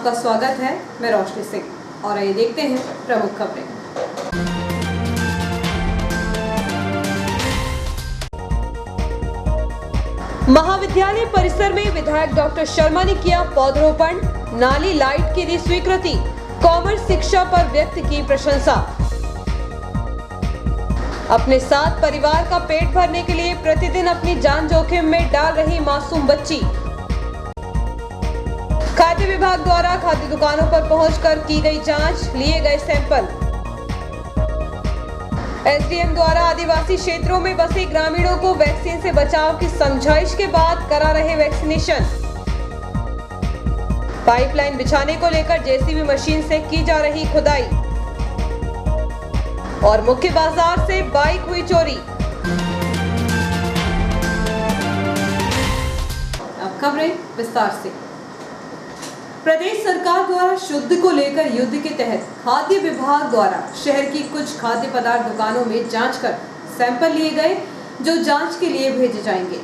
आपका स्वागत है। मैं रोशनी सिंह और आइए देखते हैं प्रमुख खबरें। महाविद्यालय परिसर में विधायक डॉक्टर शर्मा ने किया पौधरोपण, नाली लाइट की दी स्वीकृति, कॉमर्स शिक्षा पर व्यक्त की प्रशंसा। अपने साथ परिवार का पेट भरने के लिए प्रतिदिन अपनी जान जोखिम में डाल रही मासूम बच्ची। खाद्य विभाग द्वारा खाद्य दुकानों पर पहुंचकर की गई जांच, लिए गए सैंपल। एसडीएम द्वारा आदिवासी क्षेत्रों में बसे ग्रामीणों को वैक्सीन से बचाव की समझाइश के बाद करा रहे वैक्सीनेशन। पाइपलाइन बिछाने को लेकर जेसीबी मशीन से की जा रही खुदाई। और मुख्य बाजार से बाइक हुई चोरी। अब खबरें विस्तार से। प्रदेश सरकार द्वारा शुद्ध को लेकर युद्ध के तहत खाद्य विभाग द्वारा शहर की कुछ खाद्य पदार्थ दुकानों में जांच कर सैंपल लिए गए, जो जांच के लिए भेजे जाएंगे।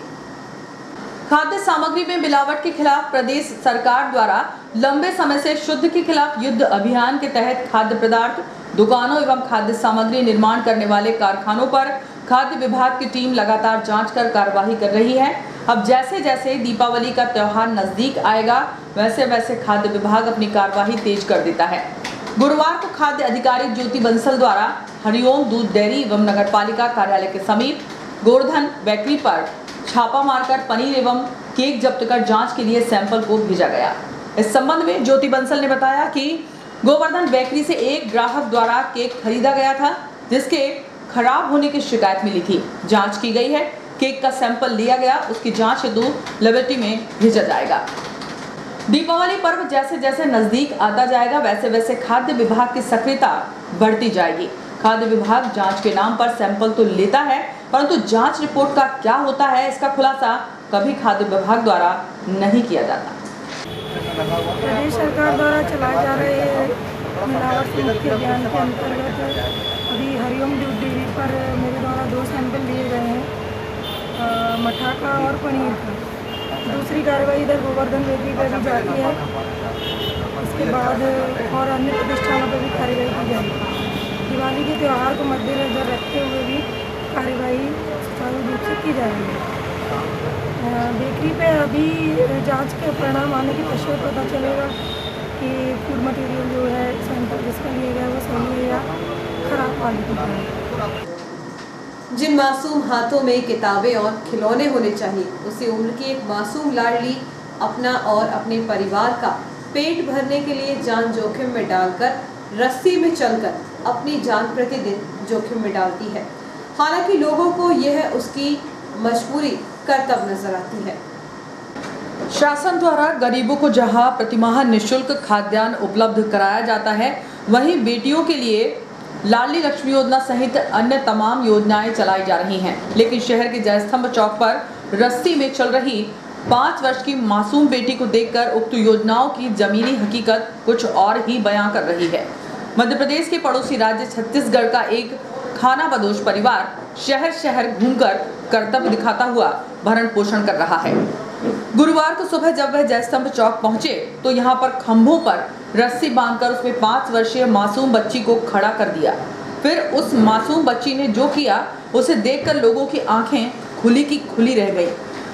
खाद्य सामग्री में मिलावट के खिलाफ प्रदेश सरकार द्वारा लंबे समय से शुद्ध के खिलाफ युद्ध अभियान के तहत खाद्य पदार्थ दुकानों एवं खाद्य सामग्री निर्माण करने वाले कारखानों पर खाद्य विभाग की टीम लगातार जांच कर कार्रवाई कर रही है। अब जैसे जैसे दीपावली का त्योहार नजदीक आएगा, वैसे वैसे खाद्य विभाग अपनी कार्रवाई तेज कर देता है। गुरुवार को खाद्य अधिकारी ज्योति बंसल द्वारा हरिओम दूध डेयरी एवं नगर पालिका कार्यालय के समीप गोवर्धन बेकरी पर छापा मारकर पनीर एवं केक जब्त कर जांच के लिए सैंपल को भेजा गया। इस संबंध में ज्योति बंसल ने बताया कि गोवर्धन बेकरी से एक ग्राहक द्वारा केक खरीदा गया था, जिसके खराब होने की शिकायत मिली थी। जांच की गई है, केक का सैंपल लिया गया, उसकी जांच हेतु लेबोरेटरी में भेजा जाएगा। दीपावली पर्व जैसे जैसे नजदीक आता जाएगा, वैसे वैसे खाद्य विभाग की सक्रियता बढ़ती जाएगी। खाद्य विभाग जांच के नाम पर सैंपल तो लेता है, परंतु जांच रिपोर्ट का क्या होता है, इसका खुलासा कभी खाद्य विभाग द्वारा नहीं किया जाता। प्रदेश सरकार द्वारा चलाए जा रहे मिलावट से मुक्ति अभियान के अंतर्गत अभी हरिओम दूध डेयरी पर मेरे द्वारा 2 सैंपल लिए गए हैं, मठा का और पनीर का। दूसरी कार्रवाई इधर गोवर्धन बेकरी पर भी जाती है, इसके बाद और अन्य प्रतिष्ठानों पर भी कार्रवाई की जाएगी। दिवाली के त्यौहार को मद्देनजर रखते हुए भी कार्रवाई सुचारू रूप से की जाएगी। बेकरी पे अभी जांच के परिणाम आने के पश्चात पता चलेगा कि फूड मटेरियल जो है सैंपल जिसका लिया गया वो सही है या खराब क्वालिटी का है। जिन मासूम हाथों में किताबें और खिलौने होने चाहिए, उसी उम्र की एक मासूम लाडली अपना और अपने परिवार का पेट भरने के लिए जान जोखिम में डालकर रस्सी में चलकर अपनी जान प्रतिदिन जोखिम में डालती है। हालांकि लोगों को यह उसकी मजबूरी कर्तव्य नजर आती है। शासन द्वारा गरीबों को जहां प्रतिमाह निःशुल्क खाद्यान्न उपलब्ध कराया जाता है, वहीं बेटियों के लिए लाडली लक्ष्मी योजना सहित अन्य तमाम योजनाएं चलाई जा रही हैं। लेकिन शहर के जयस्तंभ चौक पर रस्सी में चल रही 5 वर्ष की मासूम बेटी को देखकर उक्त योजनाओं की जमीनी हकीकत कुछ और ही बयां कर रही है। मध्य प्रदेश के पड़ोसी राज्य छत्तीसगढ़ का एक खानाबदोश परिवार शहर शहर घूमकर कर्तव्य दिखाता हुआ भरण पोषण कर रहा है। गुरुवार को सुबह जब वह जयस्तंभ चौक पहुंचे तो यहां पर खंभों पर रस्सी बांधकर उसमें 5 वर्षीय मासूम बच्ची को खड़ा कर दिया। फिर उस मासूम बच्ची ने जो किया, उसे देखकर लोगों की आंखें खुली की खुली रह गई।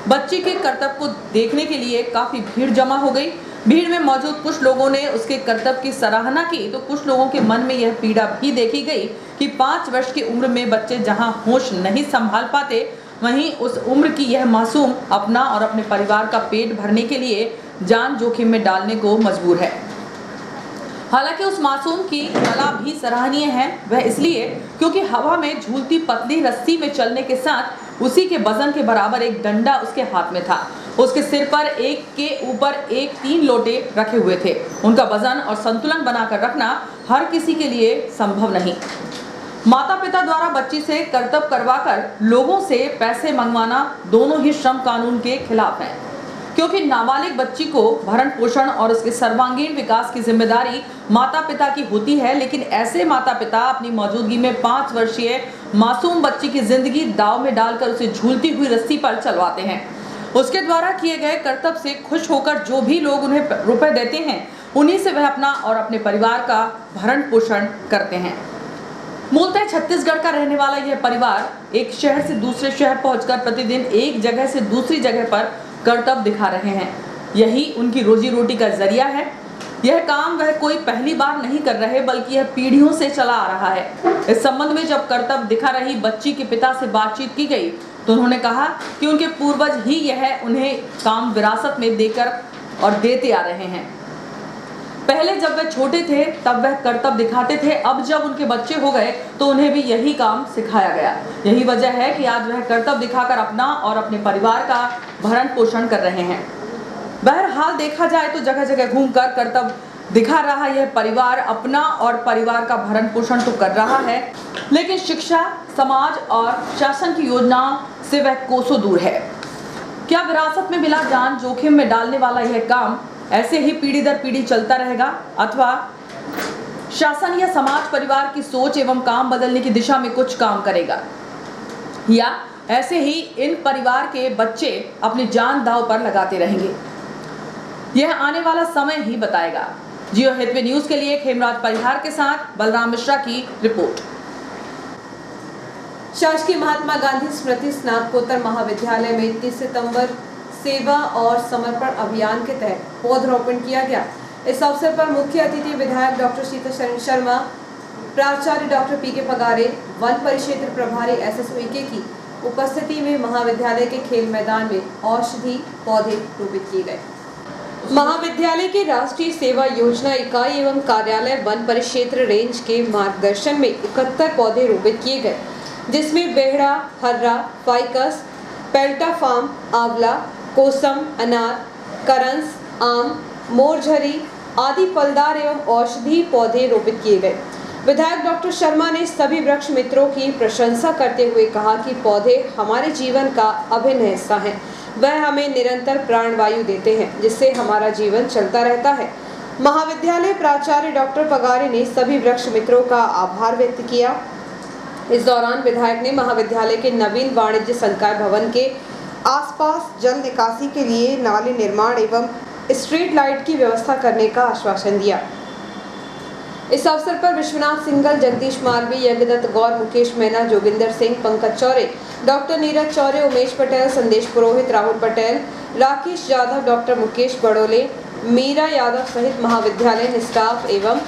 बच्ची के कर्तव्य को देखने के लिए काफी भीड़ जमा हो गई। भीड़ में मौजूद कुछ लोगों ने उसके कर्तव्य की सराहना की, तो कुछ लोगों के मन में यह पीड़ा भी देखी गई कि 5 वर्ष की उम्र में बच्चे जहां होश नहीं संभाल पाते, वहीं उस उम्र की यह मासूम अपना और अपने परिवार का पेट भरने के लिए जान जोखिम में डालने को मजबूर है। हालांकि उस मासूम की कला भी सराहनीय है, वह इसलिए क्योंकि हवा में झूलती पतली रस्सी में चलने के साथ उसी के वजन के बराबर एक डंडा उसके हाथ में था। उसके सिर पर एक के ऊपर एक 3 लोटे रखे हुए थे। उनका वजन और संतुलन बनाकर रखना हर किसी के लिए संभव नहीं। माता पिता द्वारा बच्ची से कर्तव्य करवाकर लोगों से पैसे मंगवाना दोनों ही श्रम कानून के खिलाफ है, क्योंकि नाबालिग बच्ची को भरण पोषण और उसके सर्वांगीण विकास की जिम्मेदारी माता पिता की होती है। लेकिन ऐसे माता पिता अपनी मौजूदगी में 5 वर्षीय मासूम बच्ची की जिंदगी दांव में डालकर उसे झूलती हुई रस्सी पर चलवाते हैं। उसके द्वारा किए गए कर्तव्य से खुश होकर जो भी लोग उन्हें रुपए देते हैं, उन्हीं से वह अपना और अपने परिवार का भरण पोषण करते हैं। मूलतः छत्तीसगढ़ का रहने वाला यह परिवार एक शहर से दूसरे शहर पहुंचकर प्रतिदिन एक जगह से दूसरी जगह पर करतब दिखा रहे हैं। यही उनकी रोजी रोटी का जरिया है। यह काम वह कोई पहली बार नहीं कर रहे, बल्कि यह पीढ़ियों से चला आ रहा है। इस संबंध में जब करतब दिखा रही बच्ची के पिता से बातचीत की गई तो उन्होंने कहा कि उनके पूर्वज ही यह उन्हें काम विरासत में देकर और देते आ रहे हैं। पहले जब वह छोटे थे तब वह करतब दिखाते थे, अब जब उनके बच्चे हो गए तो उन्हें भी यही काम सिखाया गया। यही वजह है कि आज वह करतब दिखाकर अपना और अपने परिवार का भरण पोषण कर रहे हैं। बहरहाल देखा जाए तो जगह जगह घूमकर करतब दिखा रहा यह परिवार अपना और परिवार का भरण पोषण तो कर रहा है, लेकिन शिक्षा, समाज और शासन की योजनाओं से वह कोसों दूर है। क्या विरासत में मिला जान जोखिम में डालने वाला यह काम ऐसे ही पीढ़ी दर पीढ़ी चलता रहेगा, अथवा शासन या समाज परिवार की सोच एवं काम बदलने की दिशा में कुछ काम करेगा, या ऐसे ही इन परिवार के बच्चे अपनी जान दांव पर लगाते रहेंगे? यह आने वाला समय ही बताएगा। जियो हितवे न्यूज के लिए खेमराज परिहार के साथ बलराम मिश्रा की रिपोर्ट। शासकीय महात्मा गांधी स्मृति स्नातकोत्तर महाविद्यालय में 30 सितंबर सेवा और समर्पण अभियान के तहत पौधरोपण किया गया। इस अवसर पर मुख्य अतिथि विधायक डॉक्टर शीतल शर्मा, प्राचार्य डॉक्टर पी.के. पगारे, वन परिक्षेत्र प्रभारी एस.एस. उइके की उपस्थिति में महाविद्यालय के खेल मैदान में औषधि पौधे रोपित किए गए। महाविद्यालय के राष्ट्रीय सेवा योजना इकाई एवं कार्यालय वन परिक्षेत्र रेंज के मार्गदर्शन में 71 पौधे रोपित किए गए, जिसमें बेहड़ा, हर्रा, फाइकस, पेल्टाफार्म, आंवला, कोसम, अनार, करंस, आम, मोरझरी आदि फलदार एवं औषधि पौधे रोपित किए गए। विधायक डॉक्टर शर्मा ने सभी वृक्ष मित्रों की प्रशंसा करते हुए कहा कि पौधे हमारे जीवन का अभिन्न हिस्सा हैं। वह हमें निरंतर प्राणवायु देते हैं, जिससे हमारा जीवन चलता रहता है। महाविद्यालय प्राचार्य डॉक्टर पगारे ने सभी वृक्ष मित्रों का आभार व्यक्त किया। इस दौरान विधायक ने महाविद्यालय के नवीन वाणिज्य संकाय भवन के आसपास जल निकासी के लिए नाले निर्माण एवं स्ट्रीट लाइट की व्यवस्था करने का आश्वासन दिया। इस अवसर पर विश्वनाथ सिंगल, जगदीश मालवी, यज्ञदत्त गौर, मुकेश मैना, जोगिंदर सिंह, पंकज चौरे, डॉक्टर नीरज चौरे, उमेश पटेल, संदेश पुरोहित, राहुल पटेल, राकेश यादव, डॉक्टर मुकेश बड़ोले, मीरा यादव सहित महाविद्यालय स्टाफ एवं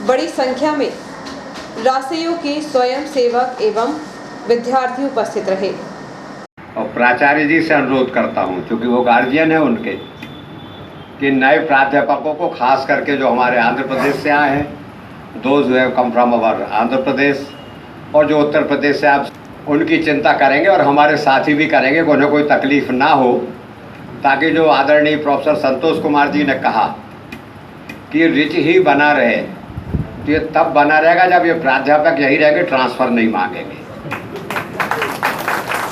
बड़ी संख्या में रासइयों के स्वयं सेवक एवं विद्यार्थी उपस्थित रहे। और प्राचार्य जी से अनुरोध करता हूं, क्योंकि वो गार्जियन है उनके, कि नए प्राध्यापकों को खास करके जो हमारे आंध्र प्रदेश से आए हैं, those who have come from our Andhra Pradesh, और जो उत्तर प्रदेश से आप, उनकी चिंता करेंगे और हमारे साथी भी करेंगे कि उन्हें कोई तकलीफ ना हो, ताकि जो आदरणीय प्रोफेसर संतोष कुमार जी ने कहा कि रिच ही बना रहे, तो ये तब बना रहेगा जब ये प्राध्यापक यही रहेंगे, ट्रांसफ़र नहीं मांगेंगे।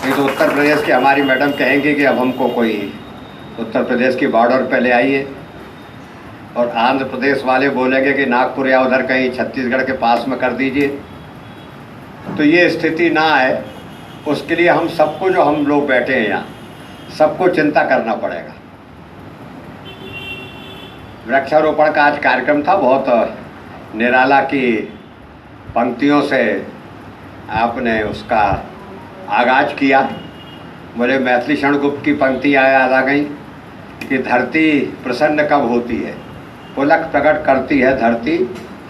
ये तो उत्तर प्रदेश की हमारी मैडम कहेंगी कि अब हमको कोई उत्तर प्रदेश की बॉर्डर पे ले आइए, और आंध्र प्रदेश वाले बोलेंगे कि नागपुर या उधर कहीं छत्तीसगढ़ के पास में कर दीजिए। तो ये स्थिति ना आए, उसके लिए हम सबको, जो हम लोग बैठे हैं यहाँ, सबको चिंता करना पड़ेगा। वृक्षारोपण का आज कार्यक्रम था, बहुत निराला की पंक्तियों से आपने उसका आगाज किया। मुझे मैथिली शरण गुप्त की पंक्ति याद आ गई कि धरती प्रसन्न कब होती है, पुलक प्रकट करती है धरती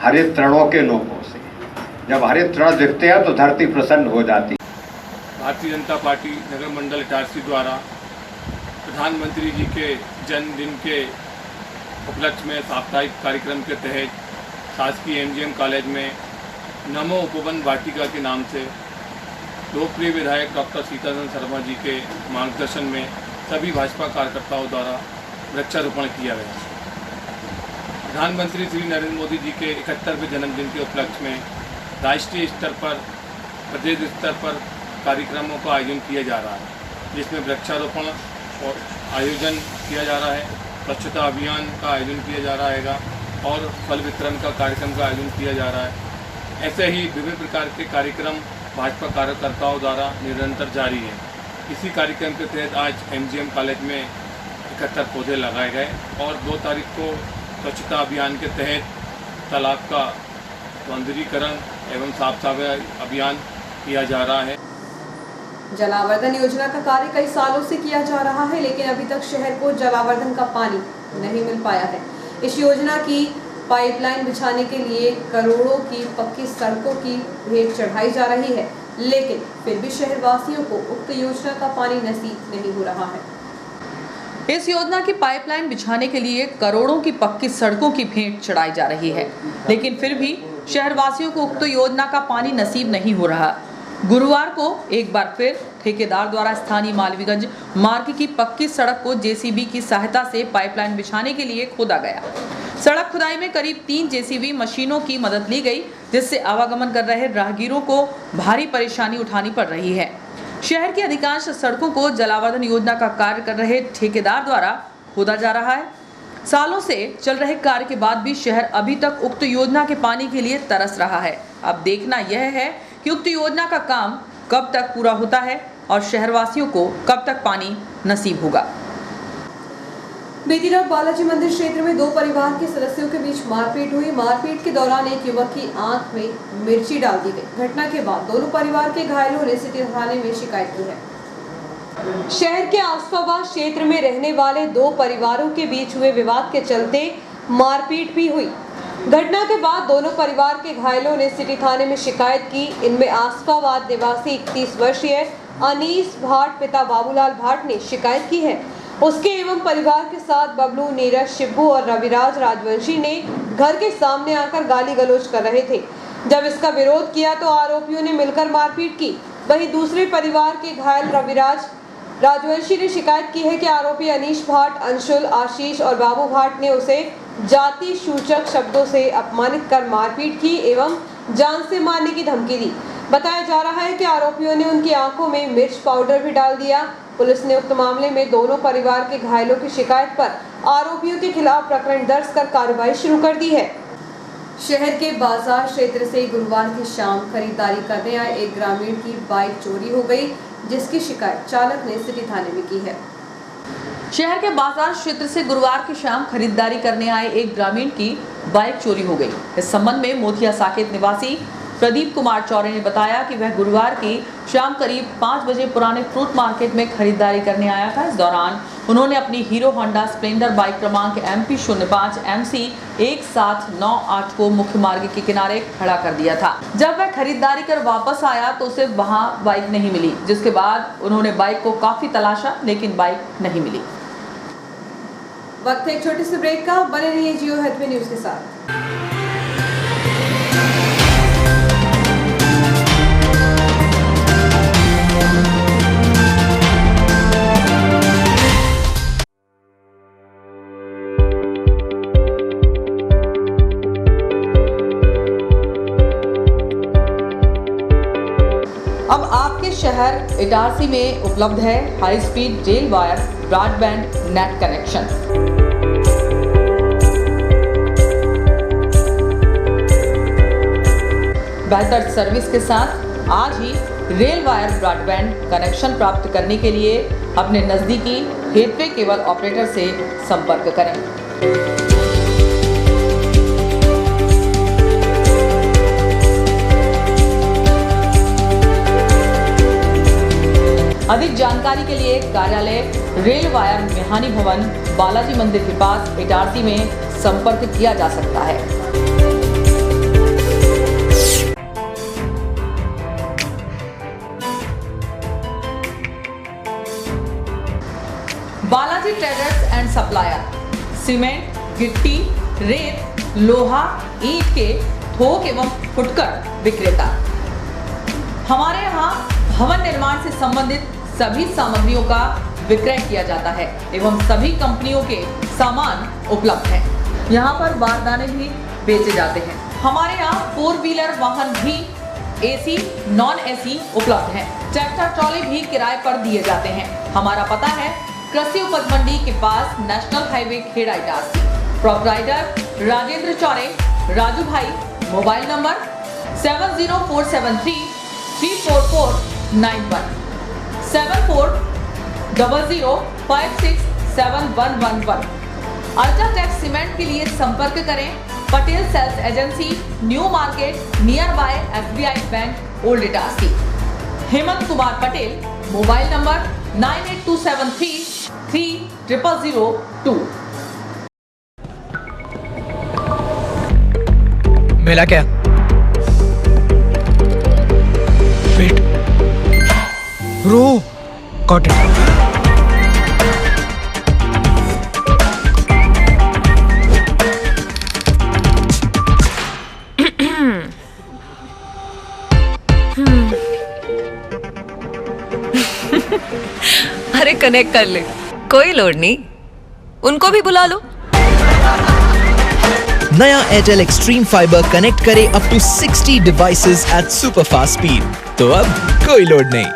हरित तृणों के नोकों से। जब हरित तृण दिखते हैं तो धरती प्रसन्न हो जाती है। भारतीय जनता पार्टी नगर मंडल इटारसी द्वारा प्रधानमंत्री जी के जन्मदिन के उपलक्ष्य में साप्ताहिक कार्यक्रम के तहत शासकीय एमजीएम कॉलेज में नमो उपवन वाटिका के नाम से लोकप्रिय विधायक डॉक्टर शीतल शर्मा जी के मार्गदर्शन में सभी भाजपा कार्यकर्ताओं द्वारा वृक्षारोपण किया गया। प्रधानमंत्री श्री नरेंद्र मोदी जी के 71वें जन्मदिन के उपलक्ष्य में राष्ट्रीय स्तर पर, प्रदेश स्तर पर कार्यक्रमों का आयोजन किया जा रहा है, जिसमें वृक्षारोपण और आयोजन किया जा रहा है, स्वच्छता अभियान का आयोजन किया जा रहा है और फल वितरण का कार्यक्रम का आयोजन किया जा रहा है। ऐसे ही विभिन्न प्रकार के कार्यक्रम भाजपा कार्यकर्ताओं द्वारा निरंतर जारी है। इसी कार्यक्रम के तहत आज एमजीएम कॉलेज में 71 पौधे लगाए गए और 2 तारीख को स्वच्छता अभियान के तहत तालाब का सौंदर्यीकरण एवं साफ सफाई अभियान किया जा रहा है। जलावर्धन योजना का कार्य कई सालों से किया जा रहा है, लेकिन अभी तक शहर को जलावर्धन का पानी नहीं मिल पाया है। इस योजना की पाइपलाइन बिछाने के लिए करोड़ों की पक्की सड़कों की भेंट चढ़ाई जा रही है, लेकिन फिर भी शहरवासियों को उक्त योजना का पानी नसीब नहीं हो रहा है। इस योजना की पाइपलाइन बिछाने के लिए करोड़ों की पक्की सड़कों की भेंट चढ़ाई जा रही है, लेकिन फिर भी शहरवासियों को उक्त योजना का पानी नसीब नहीं हो रहा। गुरुवार को एक बार फिर ठेकेदार द्वारा स्थानीय मालवीगंज मार्ग की पक्की सड़क को जेसीबी की सहायता से पाइपलाइन बिछाने के लिए खोदा गया। सड़क खुदाई में करीब 3 जेसीबी मशीनों की मदद ली गई, जिससे आवागमन कर रहे राहगीरों को भारी परेशानी उठानी पड़ रही है। शहर की अधिकांश सड़कों को जलावर्धन योजना का कार्य कर रहे ठेकेदार द्वारा खोदा जा रहा है। सालों से चल रहे कार्य के बाद भी शहर अभी तक उक्त योजना के पानी के लिए तरस रहा है। अब देखना यह है कि उक्त योजना का काम कब तक पूरा होता है और शहरवासियों को कब तक पानी नसीब होगा। बीती रात बालाजी मंदिर क्षेत्र में 2 परिवार के सदस्यों के बीच मारपीट हुई। मारपीट के दौरान एक युवक की आंख में मिर्ची डाल दी गई। घटना के बाद दोनों परिवार के घायलों ने सिटी थाने में शिकायत की है। शहर के आसपास क्षेत्र में रहने वाले 2 परिवारों के बीच हुए विवाद के चलते मारपीट भी हुई। घटना के बाद दोनों परिवार के घायलों ने सिटी थाने में शिकायत की। इनमें आसपाबाद निवासी 31 वर्षीय अनीस भाट पिता बाबूलाल भाट ने शिकायत की है। उसके एवं परिवार के साथ बबलू, नीरज, शिब्बू और रविराज राजवंशी ने घर के सामने आकर गाली गलौज कर रहे थे। जब इसका विरोध किया तो आरोपियों ने मिलकर मारपीट की। वहीं दूसरे परिवार के घायल रविराज राजवंशी ने शिकायत की है कि आरोपी अनीश भाट, अंशुल, आशीष और बाबू भाट ने उसे जाति सूचक शब्दों से अपमानित कर मारपीट की एवं जान से मारने की धमकी दी। बताया जा रहा है कि आरोपियों ने उनकी आंखों में मिर्च पाउडर भी डाल दिया। पुलिस ने उक्त मामले में दोनों परिवार के घायलों की शिकायत पर आरोपियों के खिलाफ प्रकरण दर्ज कर कार्रवाई शुरू कर दी है। शहर के बाजार क्षेत्र से गुरुवार की शाम खरीदारी करने आए एक ग्रामीण की बाइक चोरी हो गई, जिसकी शिकायत चालक ने सिटी थाने में की है। शहर के बाजार क्षेत्र से गुरुवार की शाम खरीदारी करने आए एक ग्रामीण की बाइक चोरी हो गई। इस संबंध में मोतिया साकेत निवासी प्रदीप कुमार चौरे ने बताया कि वह गुरुवार की शाम करीब 5 बजे पुराने फ्रूट मार्केट में खरीदारी करने आया था। इस दौरान उन्होंने अपनी हीरो होंडा स्प्लेंडर बाइक क्रमांक MP05 MC 1798 को मुख्य मार्ग के किनारे खड़ा कर दिया था। जब वह खरीदारी कर वापस आया तो उसे वहां बाइक नहीं मिली, जिसके बाद उन्होंने बाइक को काफी तलाशा, लेकिन बाइक नहीं मिली। वक्त है एक छोटे से ब्रेक का। बने रहिए जियो हेल्थ में न्यूज के साथ। अब आपके शहर इटारसी में उपलब्ध है high speed rail wire broadband net connection. बेहतर सर्विस के साथ आज ही रेल वायर ब्रॉडबैंड कनेक्शन प्राप्त करने के लिए अपने नजदीकी गेटवे केबल ऑपरेटर से संपर्क करें। अधिक जानकारी के लिए कार्यालय रेल वायर मेहानी भवन बालाजी मंदिर के पास इटारसी में संपर्क किया जा सकता है। Balaji traders and supplier cement, गिट्टी, रेत, लोहा, ईंट के थोक एवं फुटकर विक्रेता। हमारे यहाँ भवन निर्माण से संबंधित सभी सामग्रियों का विक्रय किया जाता है एवं सभी कंपनियों के सामान उपलब्ध हैं। यहाँ पर बारदाने भी बेचे जाते हैं। हमारे यहाँ 4 व्हीलर वाहन भी AC, नॉन AC उपलब्ध हैं। ट्रैक्टर ट्रॉली भी किराए पर दिए जाते हैं। हमारा पता है कृषि उपज मंडी के पास national highway Kheda Itarsi. Proprietor Rajendra Chaure, Raju bhai. Mobile number 70473 34491 7400567111। UltraTech cement के लिए संपर्क करें Patel sales agency, new market, nearby SBI bank, old Itarsi. Hemant Kumar Patel, mobile number 9827330002। मिला क्या? वेट, रो, गॉट इट। अरे कनेक्ट कर ले, कोई लोड नहीं, उनको भी बुला लो। नया एयरटेल एक्सट्रीम फाइबर कनेक्ट करे up to 60 devices at super fast speed, तो अब कोई लोड नहीं।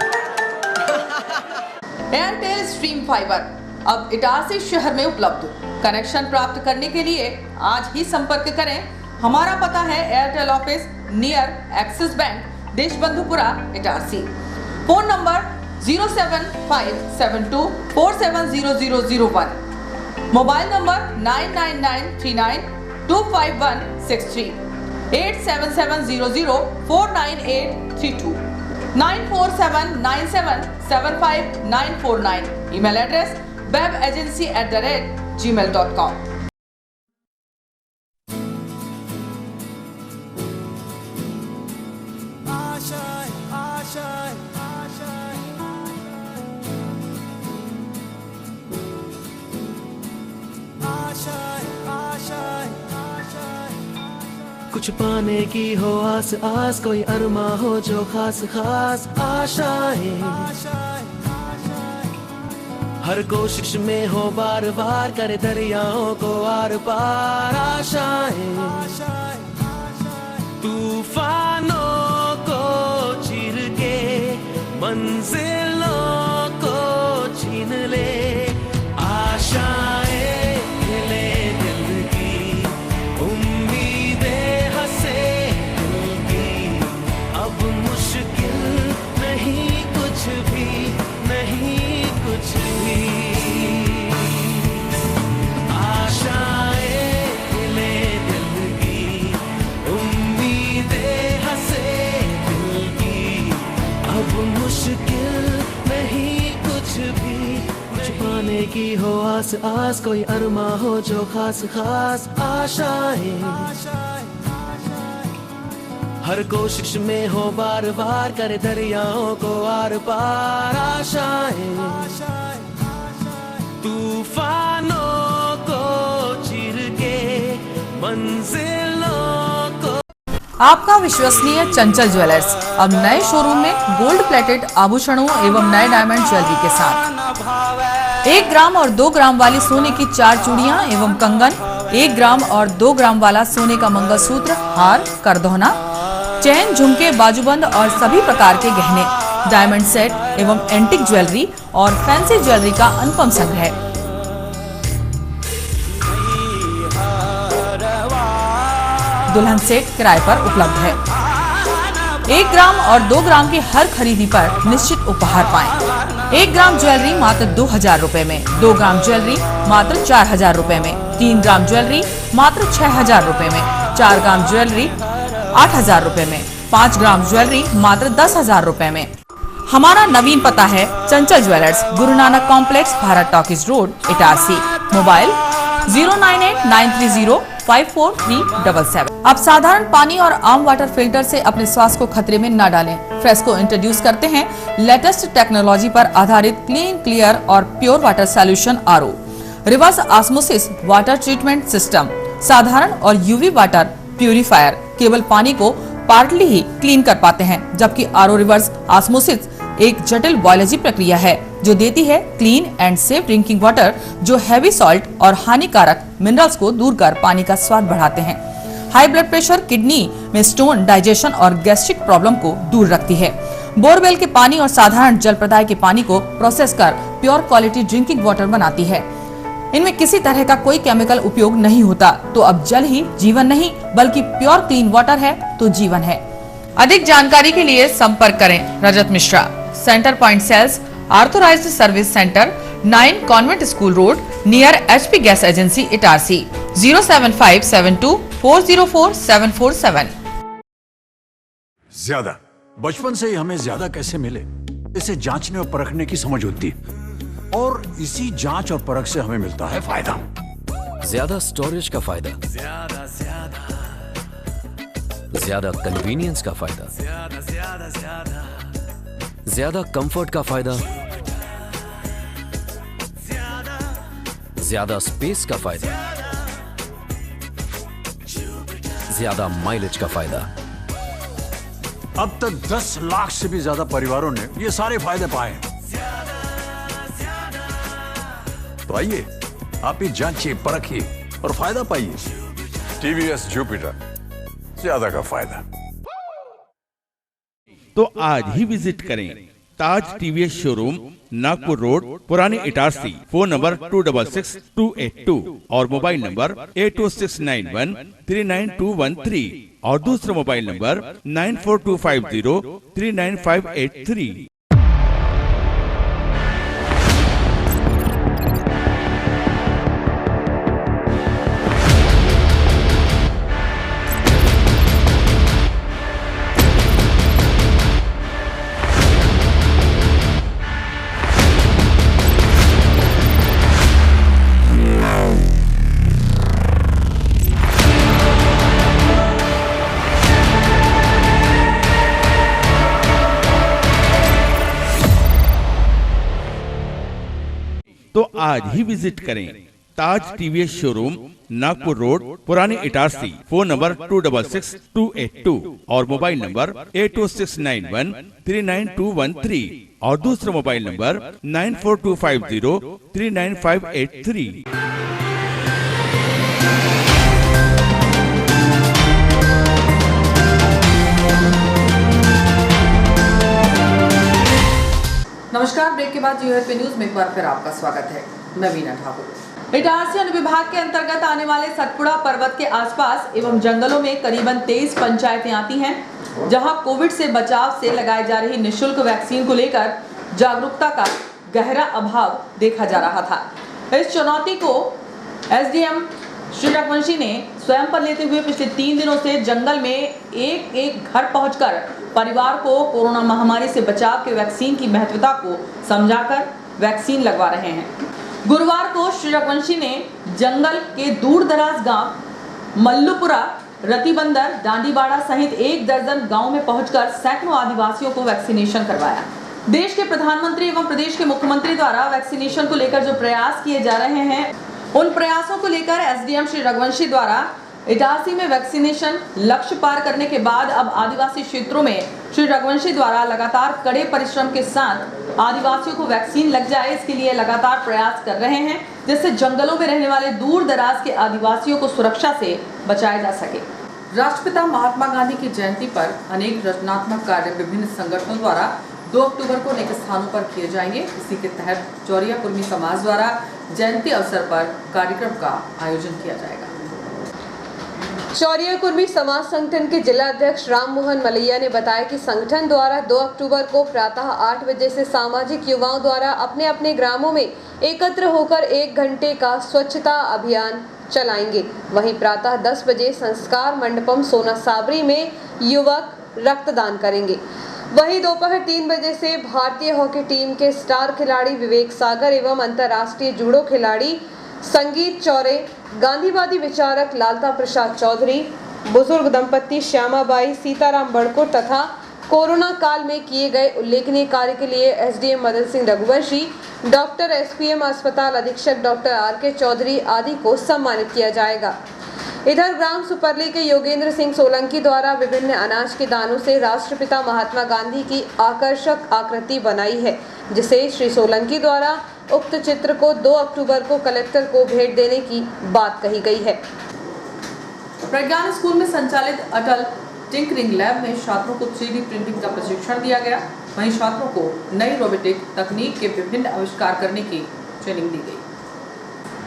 एयरटेल स्ट्रीम फाइबर अब इटारसी शहर में उपलब्ध। कनेक्शन प्राप्त करने के लिए आज ही संपर्क करें। हमारा पता है Airtel office near Axis bank, Deshbandhupura, Itarsi. Phone number 07572470001, mobile number 9993925163, 8770049832, 9479775949, email address webagency@gmail.com। कुछ पाने की हो आस आस, कोई अरमा हो जो खास खास आशाएं, हर कोशिश में हो बार बार, करे दरियाओं को आर पार आशाएं, तूफानों को चीर के मंजिलों को छीन ले, आशाएं खिले दिल की, उम्मीदें हंसे दिल की, अब मुश्किल नहीं कुछ भी, नहीं कुछ भी, आशाएं खिले दिल की, उम्मीदें हंसे दिल की, अब मुश्किल नहीं कुछ भी, कुछ पाने की हो आस आस, कोई अरमा हो जो खास खास आशाएं, हर कोशिश में हो बार बार, करे दरियाओं को आर पार आशाएं, तूफानों को चीर के मंजिलों को। आपका विश्वसनीय चंचल ज्वेलर्स अब नए शोरूम में गोल्ड प्लेटेड आभूषणों एवं नए डायमंड ज्वेलरी के साथ 1 ग्राम और 2 ग्राम वाली सोने की 4 चूड़ियां एवं कंगन, 1 ग्राम और 2 ग्राम वाला सोने का मंगलसूत्र, हार, करदौना, चैन, झुमके, बाजूबंद और सभी प्रकार के गहने, डायमंड सेट एवं एंटिक ज्वेलरी और फैंसी ज्वेलरी का अनुपम संग्रह। दुल्हन सेट किराए पर उपलब्ध है। 1 ग्राम और 2 ग्राम की हर खरीदी पर निश्चित उपहार पाएं। 1 ग्राम ज्वेलरी मात्र 2000 रुपए में, 2 ग्राम ज्वेलरी मात्र 4000 रुपए में, 3 ग्राम ज्वेलरी मात्र 6000 रुपए में, 4 ग्राम ज्वेलरी 8000 रुपए में, 5 ग्राम ज्वेलरी मात्र 10000 रुपए में। हमारा नवीन पता है चंचल jewellers, Guru Nanak complex, Bharat talkies road, Itarsi. Mobile 09893054377। अब साधारण पानी और आम वाटर फिल्टर से अपने स्वास्थ्य को खतरे में न डालें। फ्रेस्को इंट्रोड्यूस करते हैं लेटेस्ट टेक्नोलॉजी पर आधारित क्लीन, क्लियर और pure water solution RO, reverse osmosis water treatment system, साधारण और UV वाटर प्यूरिफायर केवल पानी को पार्टली ही क्लीन कर पाते हैं, जबकि RO रिवर्स ऑस्मोसिस एक जटिल बायोलॉजी प्रक्रिया है जो देती है clean and safe drinking water, जो हैवी सॉल्ट और हानिकारक मिनरल्स को दूर कर पानी का स्वाद बढ़ाते हैं। हाई ब्लड प्रेशर, किडनी में स्टोन, डाइजेशन और गैस्ट्रिक प्रॉब्लम को दूर रखती है। बोरवेल के पानी और साधारण जल प्रदाय के पानी को प्रोसेस कर प्योर क्वालिटी ड्रिंकिंग वाटर बनाती है। इनमें किसी तरह का कोई केमिकल उपयोग नहीं होता। तो अब जल ही जीवन नहीं बल्कि प्योर क्लीन वाटर है तो जीवन है। अधिक जानकारी के लिए संपर्क करें Rajat Mishra, centre point sales, authorised service centre, 9 convent school road near HP gas agency Itarsi 07572404747। ज्यादा बचपन से ही हमें ज्यादा कैसे मिले इसे जांचने और परखने की समझ होती है और इसी जांच और परख से हमें मिलता है फायदा। ज्यादा स्टोरेज का फायदा, ज्यादा कन्वीनियंस का फायदा, ज्यादा कंफर्ट का फायदा, ज्यादा स्पेस का फायदा, ज्यादा माइलेज का फायदा। अब तक 10 लाख से भी ज्यादा परिवारों ने ये सारे फायदे पाए हैं। तो आइए आप ही जांचिए, परखिए और फायदा पाइए। TVS जुपिटर, ज्यादा का फायदा। तो आज ही विजिट करें ताज TVS शोरूम, नागपुर रोड, पुराने इटारसी। फोन नंबर 266282 और मोबाइल नंबर 80691399213 और दूसरा मोबाइल नंबर 9425039583। तो आज ही विजिट करें ताज TVS शोरूम, नागपुर रोड, पुराने इटारसी। फोन नंबर 266282 और मोबाइल नंबर 80691399213 और दूसरा मोबाइल नंबर 9425039583। नमस्कार, ब्रेक के बाद GOFP न्यूज में एक बार फिर आपका स्वागत है। मैं वीना ठाकुर। इटारसी अनुविभाग के अंतर्गत आने वाले सतपुड़ा पर्वत के आसपास एवं जंगलों में करीबन 23 पंचायतें आती हैं, जहां कोविड से बचाव से लगाई जा रही निःशुल्क वैक्सीन को लेकर जागरूकता का गहरा अभाव देखा जा रहा था। इस चुनौती को SDM श्री रघुवंशी ने स्वयं पर लेते हुए पिछले 3 दिनों से जंगल में एक एक घर पहुंचकर परिवार को कोरोना महामारी से बचाव के वैक्सीन की महत्वता को समझाकर वैक्सीन लगवा रहे हैं। गुरुवार को श्री रघुवंशी ने जंगल के दूर दराज गांव मल्लुपुरा, रतिबंदर, डांडीबाड़ा सहित 1 दर्जन गांव में पहुंचकर सैकड़ों आदिवासियों को वैक्सीनेशन करवाया। देश के प्रधानमंत्री एवं प्रदेश के मुख्यमंत्री द्वारा वैक्सीनेशन को लेकर जो प्रयास किए जा रहे हैं, उन प्रयासों को लेकर SDM श्री रघुवंशी द्वारा इटारसी में वैक्सीनेशन लक्ष्य पार करने के बाद अब आदिवासी क्षेत्रों में श्री रघुवंशी द्वारा लगातार कड़े परिश्रम के साथ आदिवासियों को वैक्सीन लग जाए, इसके लिए लगातार प्रयास कर रहे हैं, जिससे जंगलों में रहने वाले दूर दराज के आदिवासियों को सुरक्षा से बचाया जा सके। राष्ट्रपिता महात्मा गांधी की जयंती पर अनेक रचनात्मक कार्य विभिन्न संगठनों द्वारा 2 अक्टूबर को अनेक स्थानों पर किए जाएंगे। इसी के तहत चौरिया कुर्मी समाज द्वारा जयंती अवसर पर कार्यक्रम का आयोजन किया जाएगा। चौरिया कुर्मी समाज संगठन के जिला अध्यक्ष राम मोहन मलैया ने बताया कि संगठन द्वारा 2 अक्टूबर को प्रातः 8 बजे से सामाजिक युवाओं द्वारा अपने अपने ग्रामों में एकत्र होकर 1 घंटे का स्वच्छता अभियान चलाएंगे। वहीं प्रातः 10 बजे संस्कार मंडपम सोना साबरी में युवक रक्तदान करेंगे। वहीं दोपहर 3 बजे से भारतीय हॉकी टीम के स्टार खिलाड़ी विवेक सागर एवं अंतर्राष्ट्रीय जूडो खिलाड़ी संगीत चौरे, गांधीवादी विचारक लालता प्रसाद चौधरी, बुजुर्ग दंपत्ति श्यामाबाई, सीताराम बड़को तथा कोरोना काल में किए गए उल्लेखनीय कार्य के लिए SDM Madan Singh Raghuvanshi, doctor SPM अस्पताल अधीक्षक डॉक्टर RK चौधरी आदि को सम्मानित किया जाएगा। इधर ग्राम सुपरली के योगेंद्र सिंह सोलंकी द्वारा विभिन्न अनाज के दानों से राष्ट्रपिता महात्मा गांधी की आकर्षक आकृति बनाई है, जिसे श्री सोलंकी द्वारा उक्त चित्र को 2 अक्टूबर को कलेक्टर को भेंट देने की बात कही गई है। प्रज्ञान स्कूल में संचालित अटल टिंकरिंग लैब में छात्रों को 3D प्रिंटिंग का प्रशिक्षण दिया गया। वहीं छात्रों को नई रोबोटिक तकनीक के विभिन्न आविष्कार करने की ट्रेनिंग दी गई।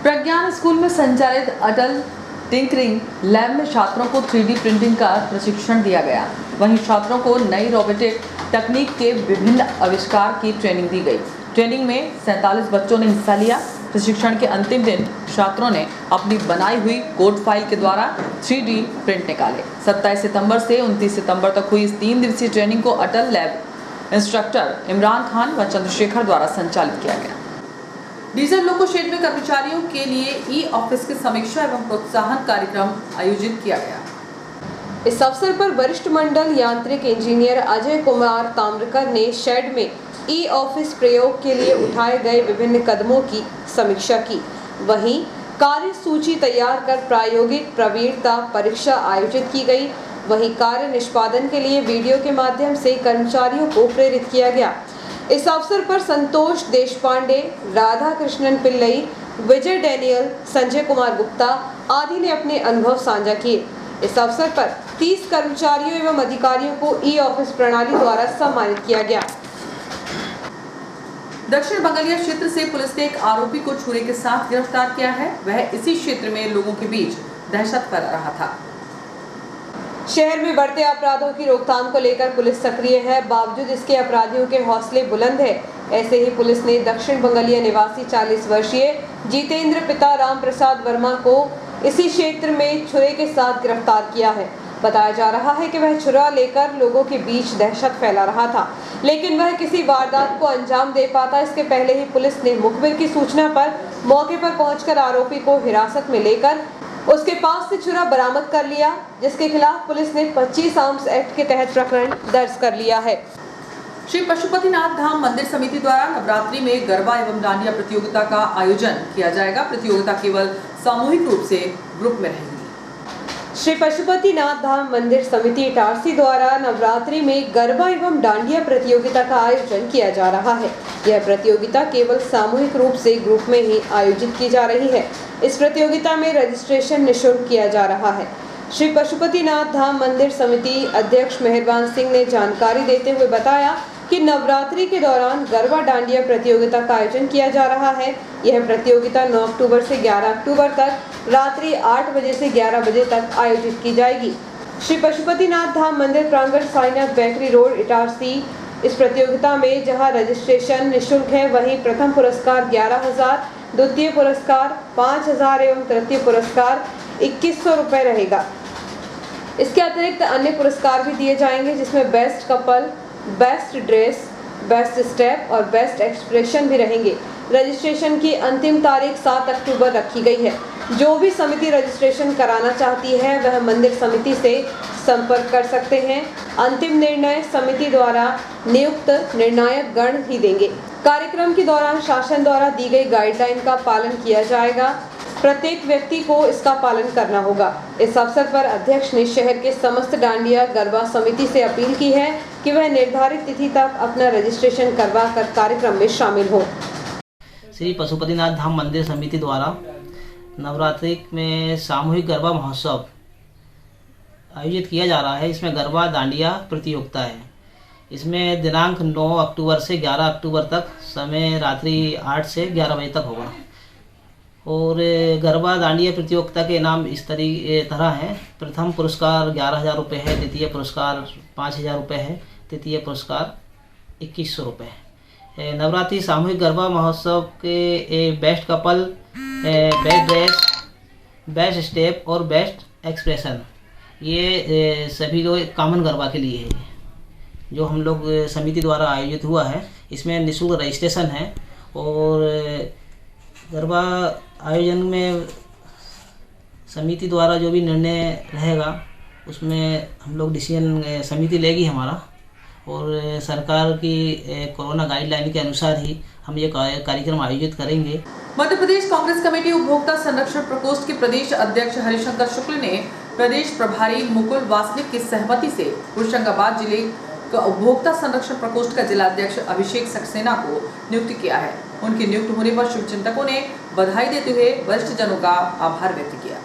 प्रज्ञान स्कूल में संचालित अटल टिंकरिंग लैब में छात्रों को 3D प्रिंटिंग का प्रशिक्षण दिया गया। वहीं छात्रों को नई रोबोटिक तकनीक के विभिन्न आविष्कार की ट्रेनिंग दी गई। ट्रेनिंग में 47 बच्चों ने हिस्सा लिया। प्रशिक्षण के अंतिम दिन छात्रों ने अपनी बनाई हुई कोड फाइल के द्वारा 3D प्रिंट निकाले। 27 सितंबर से 29 सितंबर तक हुई इस 3 दिवसीय ट्रेनिंग को अटल लैब इंस्ट्रक्टर इमरान खान व चंद्रशेखर द्वारा संचालित किया गया। डीजल लोको शेड में कर्मचारियों के लिए ई ऑफिस की समीक्षा एवं प्रोत्साहन कार्यक्रम आयोजित किया गया। इस अवसर पर वरिष्ठ मंडल यांत्रिक इंजीनियर अजय कुमार ताम्रकर ने शेड में ई ऑफिस प्रयोग के लिए उठाए गए विभिन्न कदमों की समीक्षा की। वहीं कार्य सूची तैयार कर प्रायोगिक प्रवीणता परीक्षा आयोजित की गई। वहीं कार्य निष्पादन के लिए वीडियो के माध्यम से कर्मचारियों को प्रेरित किया गया। इस अवसर पर संतोष देशपांडे, राधा कृष्णन पिल्लई, विजय डैनियल, संजय कुमार गुप्ता आदि ने अपने अनुभव साझा किए। इस अवसर पर 30 कर्मचारियों एवं अधिकारियों को ई ऑफिस प्रणाली द्वारा सम्मानित किया गया। दक्षिण बंगलिया क्षेत्र से पुलिस ने एक आरोपी को छुरे के साथ गिरफ्तार किया है। वह इसी क्षेत्र में लोगों के बीच दहशत फैला रहा था। शहर में बढ़ते अपराधों की रोकथाम को लेकर पुलिस सक्रिय है। बावजूद इसके अपराधियों के हौसले बुलंद है। ऐसे ही पुलिस ने दक्षिण बंगलिया निवासी 40 वर्षीय जितेंद्र पिता राम प्रसाद वर्मा को इसी क्षेत्र में छुरे के साथ गिरफ्तार किया है। बताया जा रहा है कि वह छुरा लेकर लोगों के बीच दहशत फैला रहा था, लेकिन वह किसी वारदात को अंजाम दे पाता इसके पहले ही पुलिस ने मुखबिर की सूचना पर मौके पर पहुंचकर आरोपी को हिरासत में लेकर उसके पास से छुरा बरामद कर लिया, जिसके खिलाफ पुलिस ने 25 आर्म्स एक्ट के तहत प्रकरण दर्ज कर लिया है। श्री पशुपतिनाथ धाम मंदिर समिति द्वारा नवरात्रि में गरबा एवं डांडिया प्रतियोगिता का आयोजन किया जाएगा। प्रतियोगिता केवल सामूहिक रूप से ग्रुप में रहेगी। श्री पशुपतिनाथ धाम मंदिर समिति इटारसी द्वारा नवरात्रि में गरबा एवं डांडिया प्रतियोगिता का आयोजन किया जा रहा है। यह प्रतियोगिता केवल सामूहिक रूप से ग्रुप में ही आयोजित की जा रही है। इस प्रतियोगिता में रजिस्ट्रेशन निःशुल्क किया जा रहा है। श्री पशुपतिनाथ धाम मंदिर समिति अध्यक्ष मेहरबान सिंह ने जानकारी देते हुए बताया कि नवरात्रि के दौरान गरबा डांडिया प्रतियोगिता का आयोजन किया जा रहा है। यह प्रतियोगिता 9 अक्टूबर से 11 अक्टूबर तक रात्रि 8 बजे से 11 बजे तक आयोजित की जाएगी। श्री पशुपतिनाथ धाम मंदिर प्रांगण साईनाथ बेकरी रोड इटारसी। इस प्रतियोगिता में जहां रजिस्ट्रेशन निःशुल्क है, वहीं प्रथम पुरस्कार 11,000, द्वितीय पुरस्कार 5,000 एवं तृतीय पुरस्कार 2100 रुपये रहेगा। इसके अतिरिक्त अन्य पुरस्कार भी दिए जाएंगे, जिसमें best couple, best dress, best step और बेस्ट एक्सप्रेशन भी रहेंगे। रजिस्ट्रेशन की अंतिम तारीख 7 अक्टूबर रखी गई है। जो भी समिति रजिस्ट्रेशन कराना चाहती है वह मंदिर समिति से संपर्क कर सकते हैं। अंतिम निर्णय समिति द्वारा नियुक्त निर्णायक गण ही देंगे। कार्यक्रम के दौरान शासन द्वारा दी गई गाइडलाइन का पालन किया जाएगा। प्रत्येक व्यक्ति को इसका पालन करना होगा। इस अवसर पर अध्यक्ष ने शहर के समस्त डांडिया गरबा समिति से अपील की है कि वह निर्धारित तिथि तक अपना रजिस्ट्रेशन करवा कर कार्यक्रम में शामिल हो। श्री पशुपतिनाथ धाम मंदिर समिति द्वारा नवरात्रि में सामूहिक गरबा महोत्सव आयोजित किया जा रहा है। इसमें गरबा डांडिया प्रतियोगिता है। इसमें दिनांक 9 अक्टूबर से 11 अक्टूबर तक समय रात्रि 8 से 11 बजे तक होगा। और गरबा डांडिया प्रतियोगिता के इनाम इस तरह हैं। प्रथम पुरस्कार 11,000 रुपये है, द्वितीय पुरस्कार 5,000 रुपये है, तृतीय पुरस्कार 2100 रुपये है। नवरात्रि सामूहिक गरबा महोत्सव के best couple, best dress, best step और बेस्ट एक्सप्रेशन, ये सभी लोग कॉमन गरबा के लिए है जो हम लोग समिति द्वारा आयोजित हुआ है। इसमें निःशुल्क रजिस्ट्रेशन है और गरबा आयोजन में समिति द्वारा जो भी निर्णय रहेगा उसमें हम लोग डिसीजन समिति लेगी हमारा, और सरकार की कोरोना गाइडलाइन के अनुसार ही हम ये कार्यक्रम आयोजित करेंगे। मध्य प्रदेश कांग्रेस कमेटी उपभोक्ता संरक्षण प्रकोष्ठ के प्रदेश अध्यक्ष हरिशंकर शुक्ल ने प्रदेश प्रभारी मुकुल वासनिक की सहमति से होशंगाबाद जिले का उपभोक्ता संरक्षण प्रकोष्ठ का जिला अध्यक्ष अभिषेक सक्सेना को नियुक्त किया है। उनके नियुक्त होने पर शुभचिंतकों ने बधाई देते हुए वरिष्ठ जनों का आभार व्यक्त किया।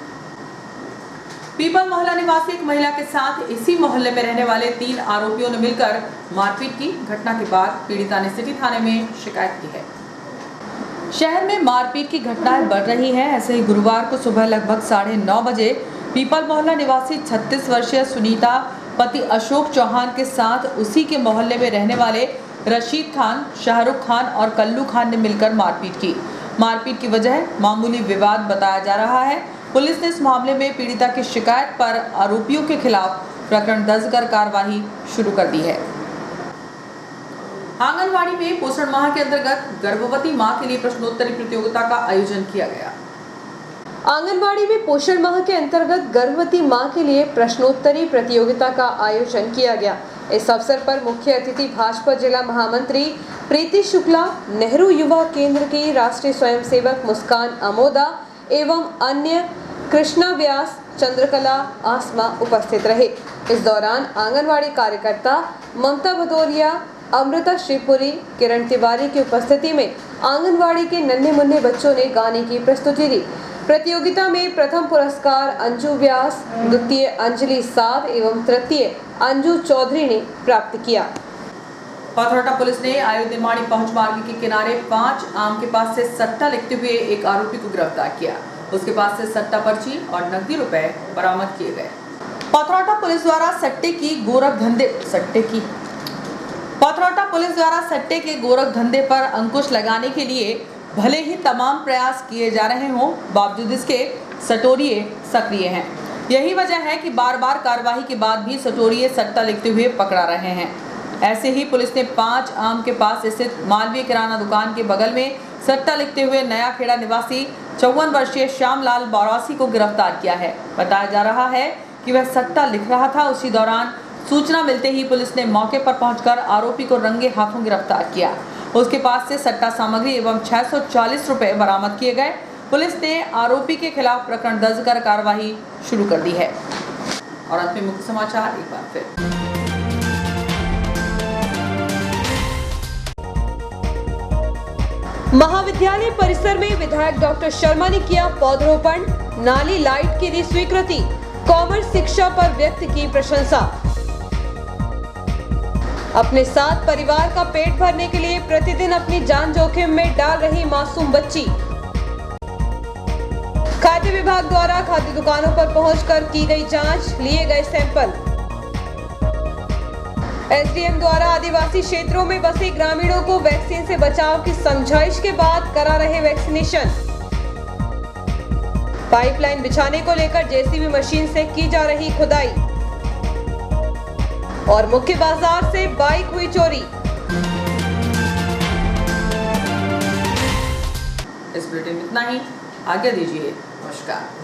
पीपल मोहल्ला निवासी एक महिला के साथ इसी मोहल्ले में रहने वाले 3 आरोपियों ने मिलकर मारपीट की। घटना के बाद पीड़िता ने सिटी थाने में शिकायत की है। शहर में मारपीट की घटनाएं बढ़ रही हैं। ऐसे ही गुरुवार को सुबह लगभग 9:30 बजे पीपल मोहल्ला निवासी 36 वर्षीय सुनीता पति अशोक चौहान के साथ उसी के मोहल्ले में रहने वाले रशीद खान, शाहरुख खान और कल्लू खान ने मिलकर मारपीट की। मारपीट की वजह मामूली विवाद बताया जा रहा है। पुलिस ने इस मामले में पीड़िता की शिकायत पर आरोपियों के खिलाफ प्रकरण दर्ज कर कार्रवाई शुरू कर दी है। आंगनवाड़ी में पोषण माह के अंतर्गत गर्भवती मां के लिए प्रश्नोत्तरी प्रतियोगिता का आयोजन किया गया। आंगनवाड़ी में पोषण माह के अंतर्गत गर्भवती मां के लिए प्रश्नोत्तरी प्रतियोगिता का आयोजन किया गया। इस अवसर पर मुख्य अतिथि भाजपा जिला महामंत्री प्रीति शुक्ला, नेहरू युवा केंद्र की राष्ट्रीय स्वयंसेवक मुस्कान अमोदा एवं अन्य कृष्णा व्यास, चंद्रकला आसमा उपस्थित रहे। इस दौरान आंगनवाड़ी कार्यकर्ता ममता भदौरिया, अमृता श्रीपुरी, किरण तिवारी की उपस्थिति में आंगनवाड़ी के नन्हे मुन्ने बच्चों ने गाने की प्रस्तुति दी। प्रतियोगिता में प्रथम पुरस्कार अंजू व्यास, द्वितीय अंजलि साध एवं तृतीय अंजू चौधरी ने प्राप्त किया। पाथरघाटा पुलिस ने अयोध्या निर्माणी पहुंच मार्ग के किनारे 5 आम के पास से सट्टा लिखते हुए एक आरोपी को गिरफ्तार किया। उसके पास से सट्टा पर्ची और नकदी रुपए बरामद किए गए। पाथरघाटा पुलिस द्वारा सट्टे के गोरख धंधे पर अंकुश लगाने के लिए भले ही तमाम प्रयास किए जा रहे हों, बावजूद इसके सटोरिये सक्रिय हैं। यही वजह है कि बार बार कार्रवाई के बाद भी सटोरिये सट्टा लिखते हुए पकड़ा रहे हैं। ऐसे ही पुलिस ने 5 आम के पास स्थित मालवीय किराना दुकान के बगल में सट्टा लिखते हुए नया खेड़ा निवासी 54 वर्षीय श्यामलाल बौरासी को गिरफ्तार किया है। बताया जा रहा है कि वह सट्टा लिख रहा था। उसी दौरान सूचना मिलते ही पुलिस ने मौके पर पहुंचकर आरोपी को रंगे हाथों गिरफ्तार किया। उसके पास से सट्टा सामग्री एवं 640 रुपए बरामद किए गए। पुलिस ने आरोपी के खिलाफ प्रकरण दर्ज कर कार्रवाई शुरू कर दी है। और अंत में मुख्य समाचार एक बार फिर। महाविद्यालय परिसर में विधायक डॉक्टर शर्मा ने किया पौधरोपण, नाली लाइट की दी स्वीकृति, कॉमर्स शिक्षा पर व्यक्त की प्रशंसा। अपने साथ परिवार का पेट भरने के लिए प्रतिदिन अपनी जान जोखिम में डाल रही मासूम बच्ची। खाद्य विभाग द्वारा खाद्य दुकानों पर पहुंचकर की गई जांच, लिए गए सैंपल। एसडीएम द्वारा आदिवासी क्षेत्रों में बसे ग्रामीणों को वैक्सीन से बचाव की समझाइश के बाद करा रहे वैक्सीनेशन। पाइपलाइन बिछाने को लेकर जेसीबी मशीन से की जा रही खुदाई। और मुख्य बाजार से बाइक हुई चोरी। इस बुलेटिन में इतना ही। आज्ञा दीजिए। नमस्कार।